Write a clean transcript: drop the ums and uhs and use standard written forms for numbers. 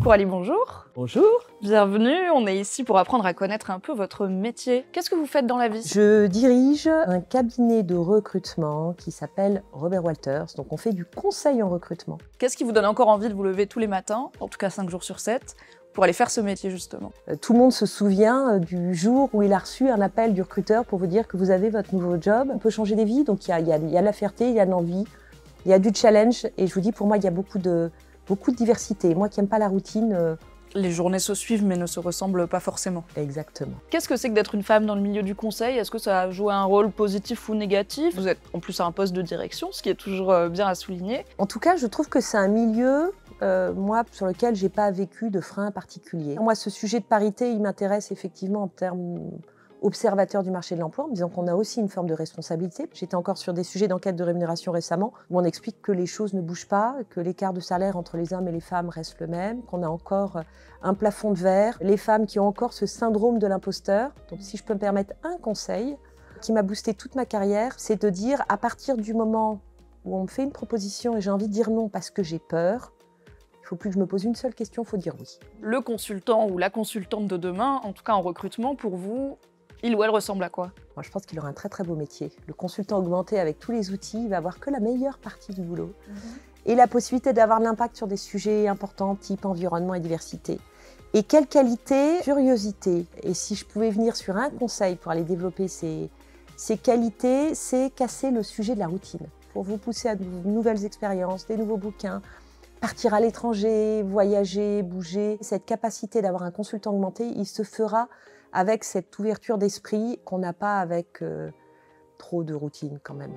Coralie, bonjour. Bonjour. Bienvenue, on est ici pour apprendre à connaître un peu votre métier. Qu'est-ce que vous faites dans la vie? Je dirige un cabinet de recrutement qui s'appelle Robert Walters. Donc on fait du conseil en recrutement. Qu'est-ce qui vous donne encore envie de vous lever tous les matins, en tout cas 5 jours sur 7, pour aller faire ce métier justement? Tout le monde se souvient du jour où il a reçu un appel du recruteur pour vous dire que vous avez votre nouveau job. On peut changer des vies, donc il y a de la fierté, il y a de l'envie, il y a du challenge. Et je vous dis, pour moi, il y a beaucoup de diversité. Moi qui n'aime pas la routine... Les journées se suivent mais ne se ressemblent pas forcément. Exactement. Qu'est-ce que c'est que d'être une femme dans le milieu du conseil? Est-ce que ça a joué un rôle positif ou négatif? Vous êtes en plus à un poste de direction, ce qui est toujours bien à souligner. En tout cas, je trouve que c'est un milieu, moi, sur lequel j'ai pas vécu de frein particulier. Moi, ce sujet de parité, il m'intéresse effectivement en termes observateur du marché de l'emploi, en me disant qu'on a aussi une forme de responsabilité. J'étais encore sur des sujets d'enquête de rémunération récemment, où on explique que les choses ne bougent pas, que l'écart de salaire entre les hommes et les femmes reste le même, qu'on a encore un plafond de verre, les femmes qui ont encore ce syndrome de l'imposteur. Donc si je peux me permettre un conseil qui m'a boosté toute ma carrière, c'est de dire à partir du moment où on me fait une proposition et j'ai envie de dire non parce que j'ai peur, il ne faut plus que je me pose une seule question, il faut dire oui. Le consultant ou la consultante de demain, en tout cas en recrutement, pour vous, il ou elle ressemble à quoi? Moi, je pense qu'il aura un très très beau métier. Le consultant augmenté avec tous les outils, il va avoir que la meilleure partie du boulot. Et la possibilité d'avoir de l'impact sur des sujets importants, type environnement et diversité. Et quelle qualité? Curiosité. Et si je pouvais venir sur un conseil pour aller développer ces qualités, c'est casser le sujet de la routine. Pour vous pousser à de nouvelles expériences, des nouveaux bouquins, partir à l'étranger, voyager, bouger. Cette capacité d'avoir un consultant augmenté, il se fera avec cette ouverture d'esprit qu'on n'a pas avec trop de routine quand même.